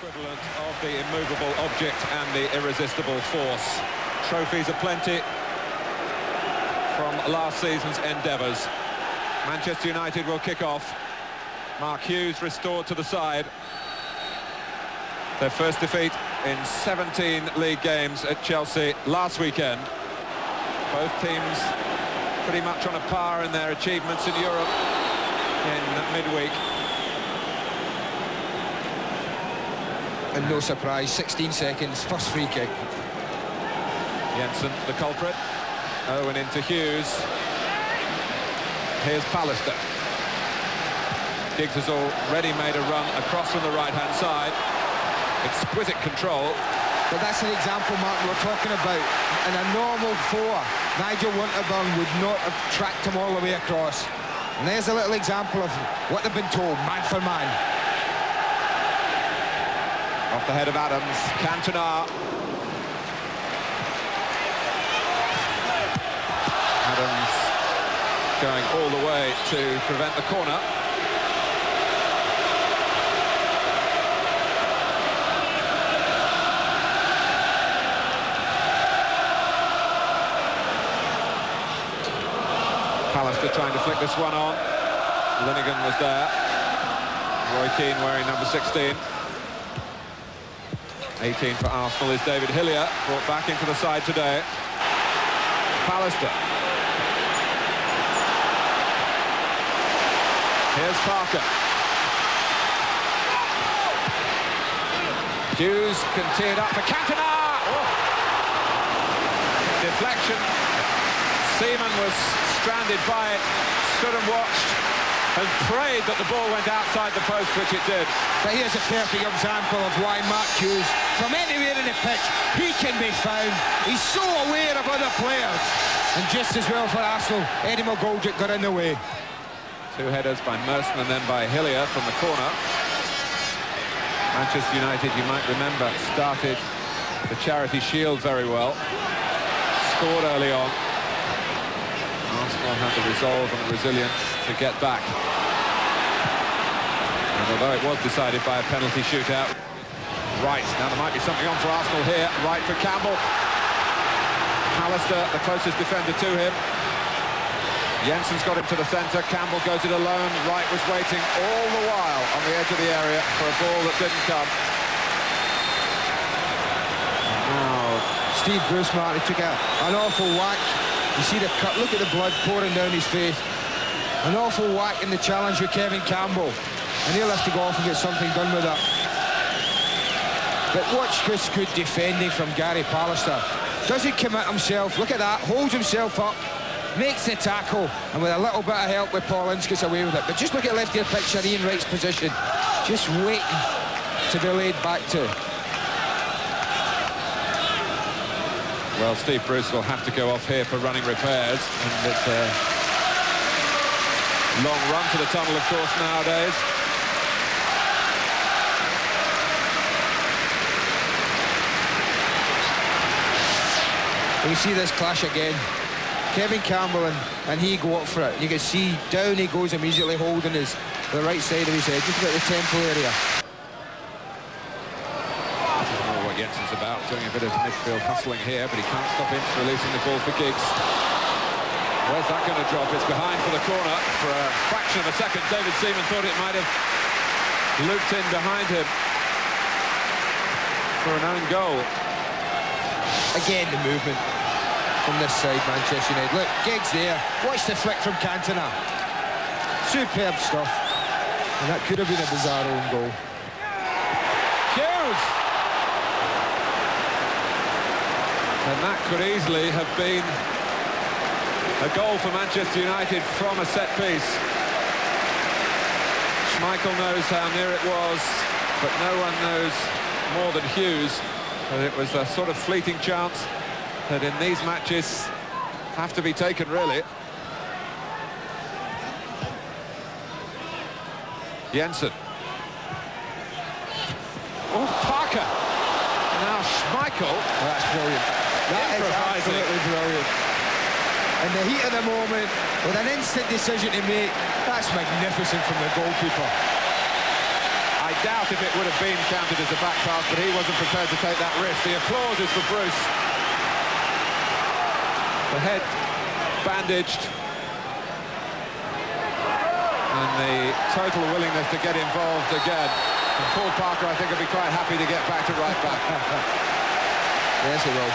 Equivalent of the immovable object and the irresistible force. Trophies aplenty from last season's endeavours. Manchester United will kick off. Mark Hughes restored to the side. Their first defeat in 17 league games at Chelsea last weekend. Both teams pretty much on a par in their achievements in Europe in midweek. And no surprise, 16 seconds, first free kick. Jensen, the culprit. Owen into Hughes. Here's Pallister. Giggs has already made a run across from the right-hand side. Exquisite control. But that's an example, Martin, we're talking about. In a normal four, Nigel Winterburn would not have tracked him all the way across. And there's a little example of what they've been told, man for man. Off the head of Adams, Cantona. Adams going all the way to prevent the corner. Pallister trying to flick this one on. Linnigan was there. Roy Keane wearing number 16. 18 for Arsenal is David Hillier, brought back into the side today. Pallister. Here's Parker. Hughes can tee it up for Cantona. Oh. Deflection. Seaman was stranded by it, stood and watched, and prayed that the ball went outside the post, which it did. But here's a perfect example of why Mark Hughes, from anywhere in the pitch, he can be found. He's so aware of other players. And just as well for Arsenal, Eddie McGoldrick got in the way. Two headers by Merson and then by Hillier from the corner. Manchester United, you might remember, started the Charity Shield very well. Scored early on. Arsenal had the resolve and the resilience to get back. And although it was decided by a penalty shootout. Right, now there might be something on for Arsenal here. Right for Campbell. Pallister, the closest defender to him. Jensen's got him to the centre. Campbell goes it alone. Wright was waiting all the while on the edge of the area for a ball that didn't come. Now, Steve Bruce, Martin, took an awful whack. You see the cut, look at the blood pouring down his face. An awful whack in the challenge with Kevin Campbell. And he'll have to go off and get something done with that. But watch this good defending from Gary Pallister. Doesn't commit himself, look at that, holds himself up, makes the tackle, and with a little bit of help with Paul Ince gets away with it. But just look at left ear picture, Ian Wright's position. Just waiting to be laid back to. Well, Steve Bruce will have to go off here for running repairs, and it's a long run to the tunnel, of course, nowadays. We see this clash again. Kevin Campbell and he go up for it. You can see down he goes immediately, holding the right side of his head, just about the temple area. Jensen's about, doing a bit of midfield hustling here, but he can't stop Ince releasing the ball for Giggs. Where's that going to drop? It's behind for the corner for a fraction of a second. David Seaman thought it might have looped in behind him for an own goal. Again, the movement from this side, Manchester United. Look, Giggs there. Watch the flick from Cantona. Superb stuff. And that could have been a bizarre own goal. Hughes! And that could easily have been a goal for Manchester United from a set piece. Schmeichel knows how near it was, but no one knows more than Hughes that it was a sort of fleeting chance that in these matches have to be taken, really. Jensen. Oh, Parker. Now Schmeichel. Oh, that's brilliant. That is absolutely brilliant. In the heat of the moment, with an instant decision to make, that's magnificent from the goalkeeper. I I doubt if it would have been counted as a back pass, but he wasn't prepared to take that risk. The applause is for Bruce. The head bandaged. And the total willingness to get involved again. And Paul Parker, I think, will be quite happy to get back to right back. Yes, he will.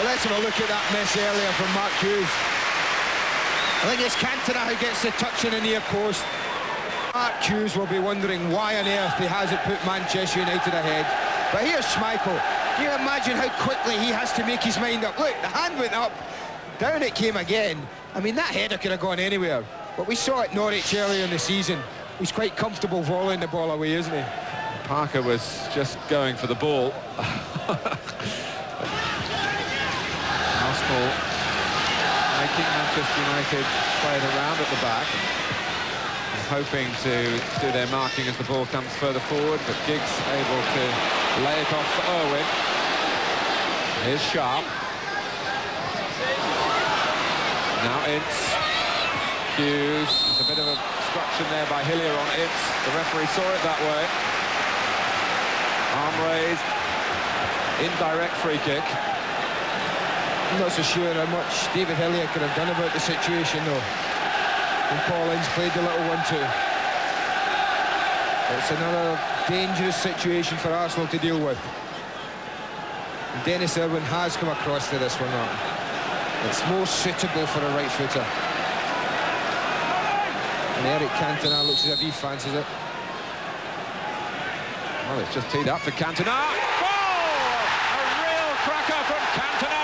But let's have a look at that miss earlier from Mark Hughes. I think it's Cantona who gets the touch in the near post. Mark Hughes will be wondering why on earth he hasn't put Manchester United ahead. But here's Schmeichel. Can you imagine how quickly he has to make his mind up? Look, the hand went up, down it came again. I mean, that header could have gone anywhere. But we saw it Norwich earlier in the season. He's quite comfortable volleying the ball away, isn't he? Parker was just going for the ball. Arsenal making Manchester United play it around at the back, hoping to do their marking as the ball comes further forward, but Giggs able to lay it off for Irwin. Here's Sharp. Now Ince. Hughes. There's a bit of obstruction there by Hillier on Ince. The referee saw it that way. Arm raised. Indirect free kick. I'm not so sure how much David Hillier could have done about the situation, though. And Paul Ince played the little 1-2. It's another dangerous situation for Arsenal to deal with. And Dennis Irwin has come across to this one, Martin. It's more suitable for a right footer. And Eric Cantona looks as if he fancies it. Well, it's just teed up for Cantona. Oh! A real cracker from Cantona!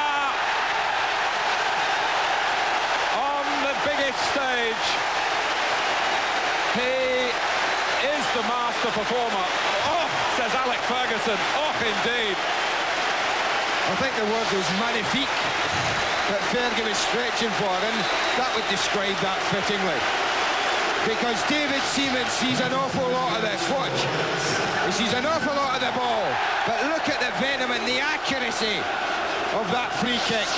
Biggest stage. He is the master performer. Oh, says Alec Ferguson. Oh, indeed. I think the word was magnifique that Fergie was stretching for, and that would describe that fittingly. Because David Seaman sees an awful lot of this. Watch. He sees an awful lot of the ball. But look at the venom and the accuracy of that free kick.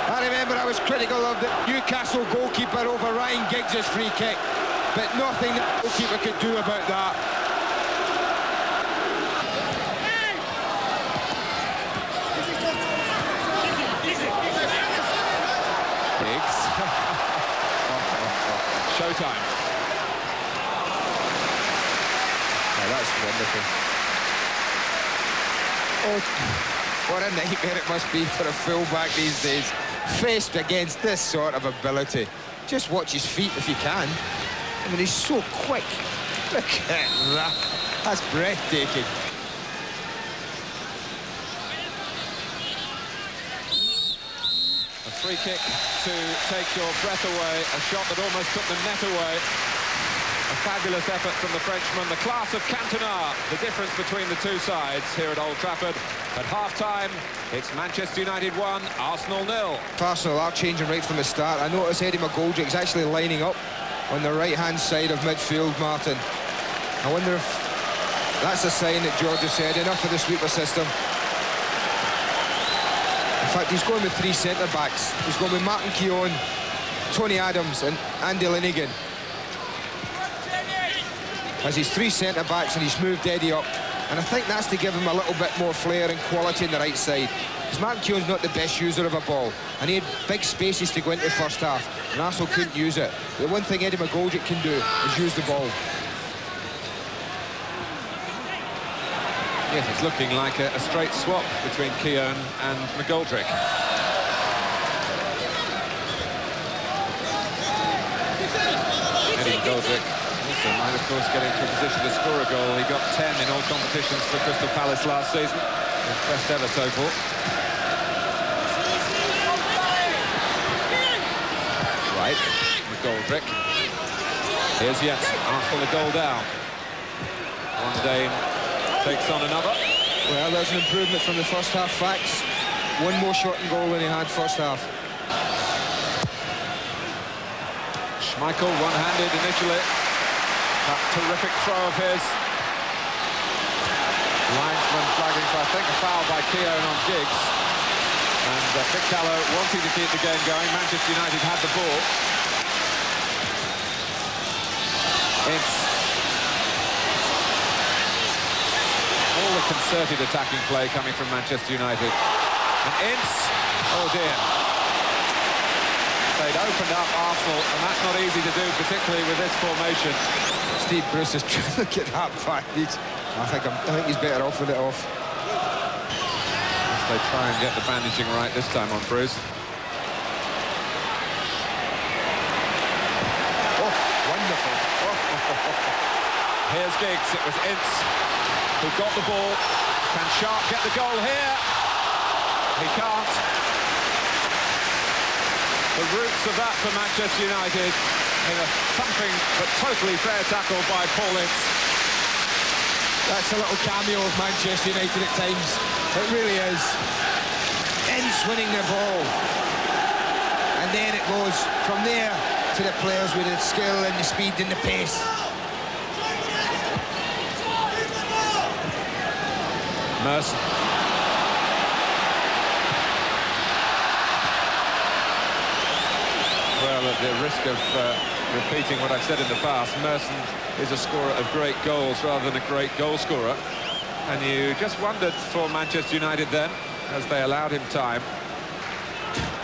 I remember I was critical of the Newcastle goalkeeper over Ryan Giggs' free kick, but nothing the goalkeeper could do about that. Giggs. Showtime. Oh, that's wonderful. Oh, what a nightmare it must be for a full-back these days, faced against this sort of ability. Just watch his feet if you can. I mean, he's so quick. Look at that. That's breathtaking. A free kick to take your breath away, a shot that almost took the net away. A fabulous effort from the Frenchman, the class of Cantona. The difference between the two sides here at Old Trafford. At half-time, it's Manchester United 1, Arsenal 0. Arsenal are changing right from the start. I notice Eddie McGoldrick's actually lining up on the right-hand side of midfield, Martin. I wonder if that's a sign that George has said, enough of the sweeper system. In fact, he's going with three centre-backs. He's going with Martin Keown, Tony Adams and Andy Linnigan. As he's three centre-backs and he's moved Eddie up. And I think that's to give him a little bit more flair and quality on the right side. Because Martin Keown's not the best user of a ball. And he had big spaces to go into the first half. And Arsenal couldn't use it. The one thing Eddie McGoldrick can do is use the ball. Yes, it's looking like a straight swap between Keown and McGoldrick. Eddie McGoldrick also might, of course, get into a position to score a goal. He got 10 in all competitions for Crystal Palace last season. His best ever total. Right, McGoldrick. Here's Jensen, Arsenal a goal down. One Dane takes on another. Well, there's an improvement from the first half facts. One more shot and goal than he had first half. Schmeichel one-handed initially. That terrific throw of his. Linesman flagging for, I think, a foul by Keown on Giggs. And Vic Callow wanting to keep the game going. Manchester United had the ball. Ince. All the concerted attacking play coming from Manchester United. And Ince, oh dear. They'd opened up Arsenal, and that's not easy to do, particularly with this formation. Steve Bruce is trying to get that bandage. I think he's better off with it off. As they try and get the bandaging right this time on Bruce. Oh, wonderful. Oh. Here's Giggs. It was Ince who got the ball. Can Sharp get the goal here? He can't. The roots of that for Manchester United in a thumping but totally fair tackle by Paul Ince. That's a little cameo of Manchester United at times. It really is. Ince winning the ball. And then it goes from there to the players with the skill and the speed and the pace. Merson. Well, at the risk of repeating what I've said in the past, Merson is a scorer of great goals rather than a great goal scorer. And you just wondered for Manchester United then, as they allowed him time.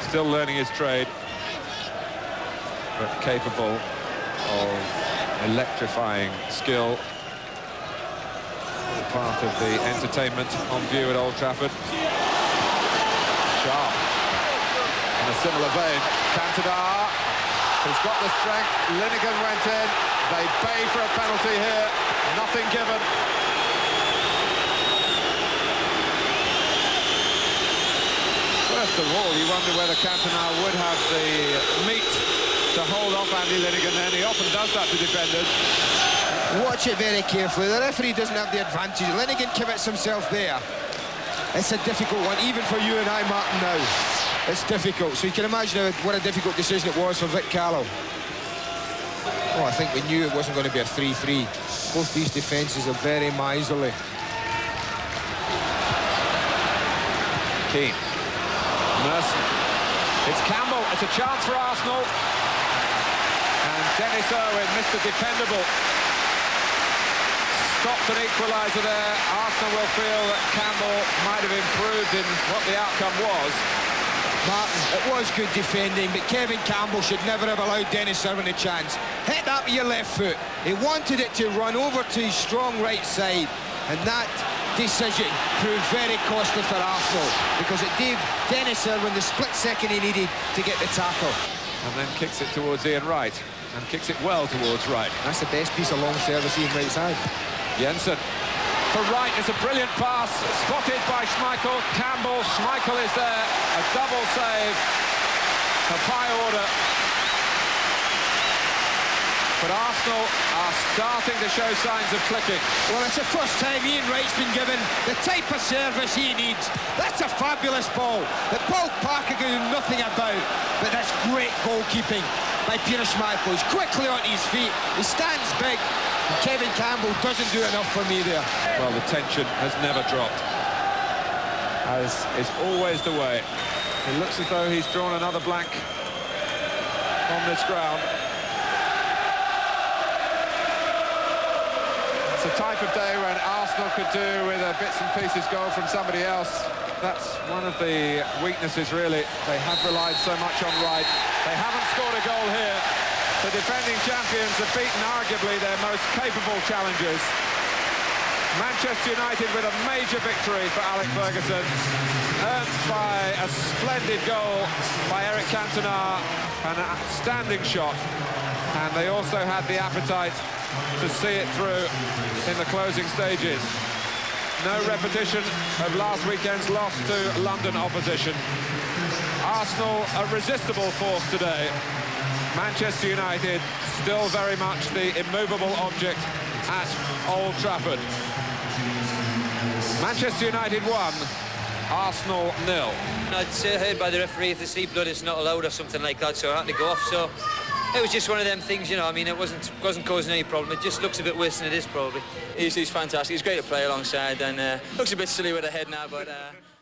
Still learning his trade, but capable of electrifying skill. All part of the entertainment on view at Old Trafford. Sharp. In a similar vein, Cantona, who's got the strength. Linegan went in. They bay for a penalty here. Nothing given. First of all, you wonder whether Cantona would have the meat to hold off Andy Linegan then. He often does that to defenders. Watch it very carefully. The referee doesn't have the advantage. Linegan commits himself there. It's a difficult one, even for you and I, Martin, now. It's difficult. So you can imagine what a difficult decision it was for Vic Callow. Oh, I think we knew it wasn't going to be a 3-3. Both these defences are very miserly. Keane. Merson. It's Campbell. It's a chance for Arsenal. And Dennis Irwin, Mr. Dependable, stopped an equaliser there. Arsenal will feel that Campbell might have improved in what the outcome was. Martin, it was good defending, but Kevin Campbell should never have allowed Dennis Irwin a chance. Hit that with your left foot. He wanted it to run over to his strong right side, and that decision proved very costly for Arsenal because it gave Dennis Irwin the split second he needed to get the tackle. And then kicks it towards Ian Wright, and kicks it well towards Wright. That's the best piece of long service Ian Wright's had. Jensen. For Wright, it's a brilliant pass, spotted by Schmeichel. Campbell, Schmeichel is there, a double save, of high order. But Arsenal are starting to show signs of clicking. Well, it's the first time Ian Wright's been given the type of service he needs. That's a fabulous ball that Paul Parker can do nothing about. But that's great goalkeeping by Peter Schmeichel. He's quickly on his feet, he stands big. And Kevin Campbell doesn't do enough for me there. Well, the tension has never dropped, as is always the way. It looks as though he's drawn another blank on this ground. It's a type of day when Arsenal could do with a bits and pieces goal from somebody else. That's one of the weaknesses, really. They have relied so much on Wright. They haven't scored a goal here. The defending champions have beaten arguably their most capable challengers. Manchester United with a major victory for Alex Ferguson, earned by a splendid goal by Eric Cantona, an outstanding shot. And they also had the appetite to see it through in the closing stages. No repetition of last weekend's loss to London opposition. Arsenal a resistible force today. Manchester United still very much the immovable object at Old Trafford. Manchester United 1, Arsenal 0. I'd heard by the referee if they see blood it's not allowed or something like that, so I had to go off. So it was just one of them things, you know. I mean, it wasn't causing any problem. It just looks a bit worse than it is, probably. He's fantastic. He's great to play alongside, and looks a bit silly with the head now, but